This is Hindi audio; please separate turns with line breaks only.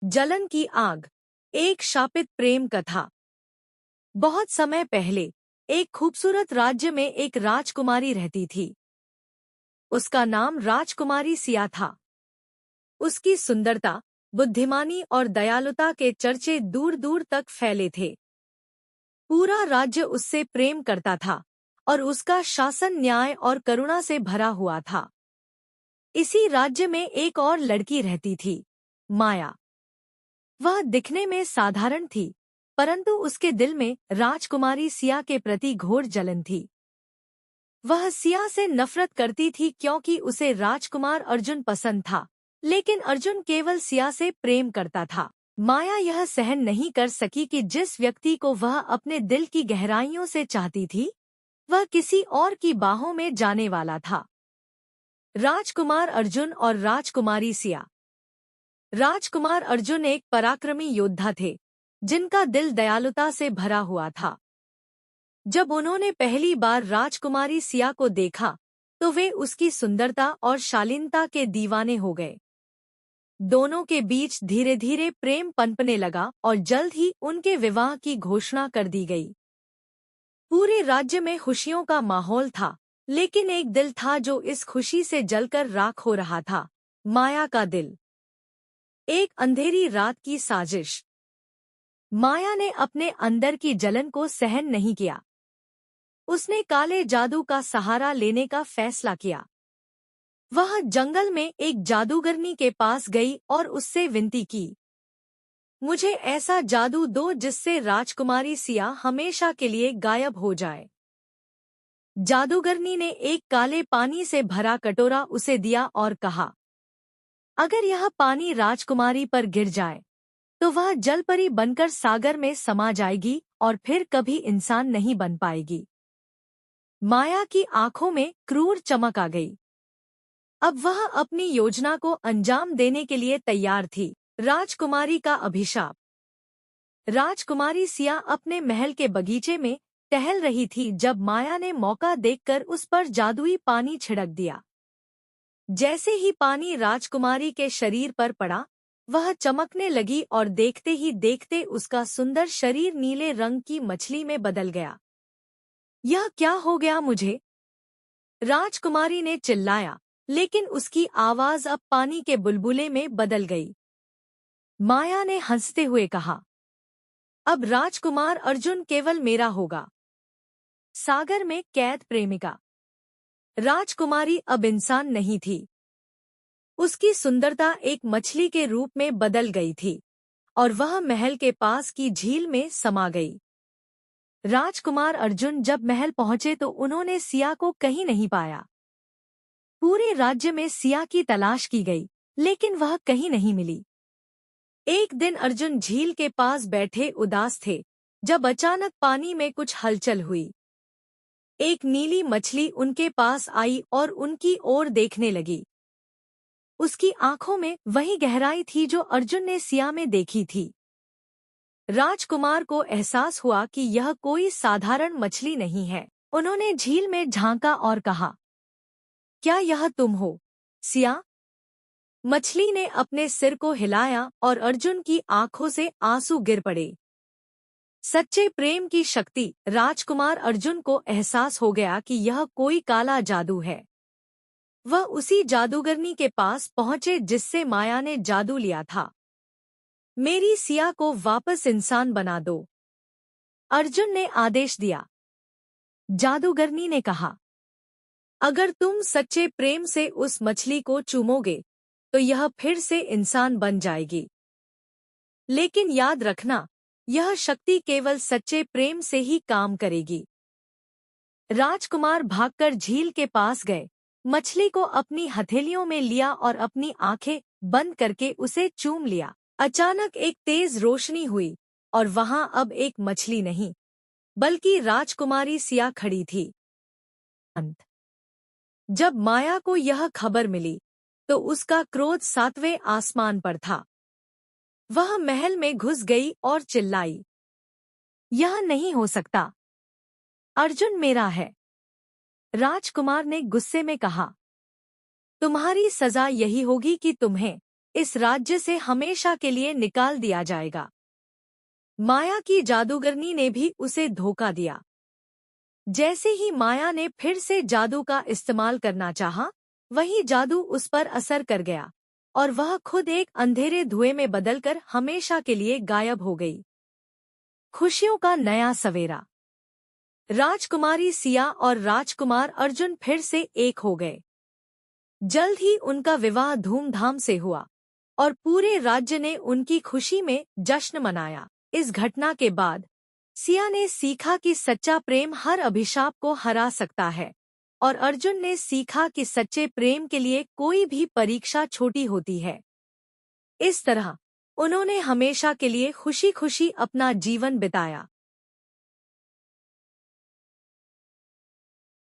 जलन की आग। एक शापित प्रेम कथा। बहुत समय पहले एक खूबसूरत राज्य में एक राजकुमारी रहती थी। उसका नाम राजकुमारी सिया था। उसकी सुंदरता, बुद्धिमानी और दयालुता के चर्चे दूर दूर तक फैले थे। पूरा राज्य उससे प्रेम करता था और उसका शासन न्याय और करुणा से भरा हुआ था। इसी राज्य में एक और लड़की रहती थी, माया। वह दिखने में साधारण थी, परंतु उसके दिल में राजकुमारी सिया के प्रति घोर जलन थी। वह सिया से नफरत करती थी क्योंकि उसे राजकुमार अर्जुन पसंद था, लेकिन अर्जुन केवल सिया से प्रेम करता था। माया यह सहन नहीं कर सकी कि जिस व्यक्ति को वह अपने दिल की गहराइयों से चाहती थी, वह किसी और की बाहों में जाने वाला था। राजकुमार अर्जुन और राजकुमारी सिया। राजकुमार अर्जुन एक पराक्रमी योद्धा थे, जिनका दिल दयालुता से भरा हुआ था। जब उन्होंने पहली बार राजकुमारी सिया को देखा, तो वे उसकी सुंदरता और शालीनता के दीवाने हो गए। दोनों के बीच धीरे धीरे प्रेम पनपने लगा और जल्द ही उनके विवाह की घोषणा कर दी गई। पूरे राज्य में खुशियों का माहौल था, लेकिन एक दिल था जो इस खुशी से जलकर राख हो रहा था, माया का दिल। एक अंधेरी रात की साजिश। माया ने अपने अंदर की जलन को सहन नहीं किया। उसने काले जादू का सहारा लेने का फैसला किया। वह जंगल में एक जादूगरनी के पास गई और उससे विनती की, मुझे ऐसा जादू दो जिससे राजकुमारी सिया हमेशा के लिए गायब हो जाए। जादूगरनी ने एक काले पानी से भरा कटोरा उसे दिया और कहा, अगर यह पानी राजकुमारी पर गिर जाए तो वह जलपरी बनकर सागर में समा जाएगी और फिर कभी इंसान नहीं बन पाएगी। माया की आंखों में क्रूर चमक आ गई। अब वह अपनी योजना को अंजाम देने के लिए तैयार थी। राजकुमारी का अभिशाप। राजकुमारी सिया अपने महल के बगीचे में टहल रही थी जब माया ने मौका देखकर उस पर जादुई पानी छिड़क दिया। जैसे ही पानी राजकुमारी के शरीर पर पड़ा, वह चमकने लगी और देखते ही देखते उसका सुंदर शरीर नीले रंग की मछली में बदल गया। यह क्या हो गया मुझे? राजकुमारी ने चिल्लाया, लेकिन उसकी आवाज अब पानी के बुलबुले में बदल गई। माया ने हंसते हुए कहा, अब राजकुमार अर्जुन केवल मेरा होगा। सागर में कैद प्रेमिका। राजकुमारी अब इंसान नहीं थी। उसकी सुंदरता एक मछली के रूप में बदल गई थी और वह महल के पास की झील में समा गई। राजकुमार अर्जुन जब महल पहुंचे तो उन्होंने सिया को कहीं नहीं पाया। पूरे राज्य में सिया की तलाश की गई, लेकिन वह कहीं नहीं मिली। एक दिन अर्जुन झील के पास बैठे उदास थे, जब अचानक पानी में कुछ हलचल हुई। एक नीली मछली उनके पास आई और उनकी ओर देखने लगी। उसकी आंखों में वही गहराई थी जो अर्जुन ने सिया में देखी थी। राजकुमार को एहसास हुआ कि यह कोई साधारण मछली नहीं है। उन्होंने झील में झांका और कहा, क्या यह तुम हो, सिया? मछली ने अपने सिर को हिलाया और अर्जुन की आंखों से आंसू गिर पड़े। सच्चे प्रेम की शक्ति। राजकुमार अर्जुन को एहसास हो गया कि यह कोई काला जादू है। वह उसी जादूगरनी के पास पहुंचे जिससे माया ने जादू लिया था। मेरी सिया को वापस इंसान बना दो, अर्जुन ने आदेश दिया। जादूगरनी ने कहा, अगर तुम सच्चे प्रेम से उस मछली को चूमोगे तो यह फिर से इंसान बन जाएगी। लेकिन याद रखना, यह शक्ति केवल सच्चे प्रेम से ही काम करेगी। राजकुमार भागकर झील के पास गए, मछली को अपनी हथेलियों में लिया और अपनी आंखें बंद करके उसे चूम लिया। अचानक एक तेज रोशनी हुई और वहां अब एक मछली नहीं, बल्कि राजकुमारी सिया खड़ी थी। अंत। जब माया को यह खबर मिली, तो उसका क्रोध 7वें आसमान पर था। वह महल में घुस गई और चिल्लाई, यह नहीं हो सकता, अर्जुन मेरा है। राजकुमार ने गुस्से में कहा, तुम्हारी सजा यही होगी कि तुम्हें इस राज्य से हमेशा के लिए निकाल दिया जाएगा। माया की जादूगरनी ने भी उसे धोखा दिया। जैसे ही माया ने फिर से जादू का इस्तेमाल करना चाहा, वही जादू उस पर असर कर गया और वह खुद एक अंधेरे धुएं में बदलकर हमेशा के लिए गायब हो गई। खुशियों का नया सवेरा। राजकुमारी सिया और राजकुमार अर्जुन फिर से एक हो गए। जल्द ही उनका विवाह धूमधाम से हुआ और पूरे राज्य ने उनकी खुशी में जश्न मनाया। इस घटना के बाद सिया ने सीखा कि सच्चा प्रेम हर अभिशाप को हरा सकता है और अर्जुन ने सीखा कि सच्चे प्रेम के लिए कोई भी परीक्षा छोटी होती है। इस तरह उन्होंने हमेशा के लिए खुशी खुशी अपना जीवन बिताया।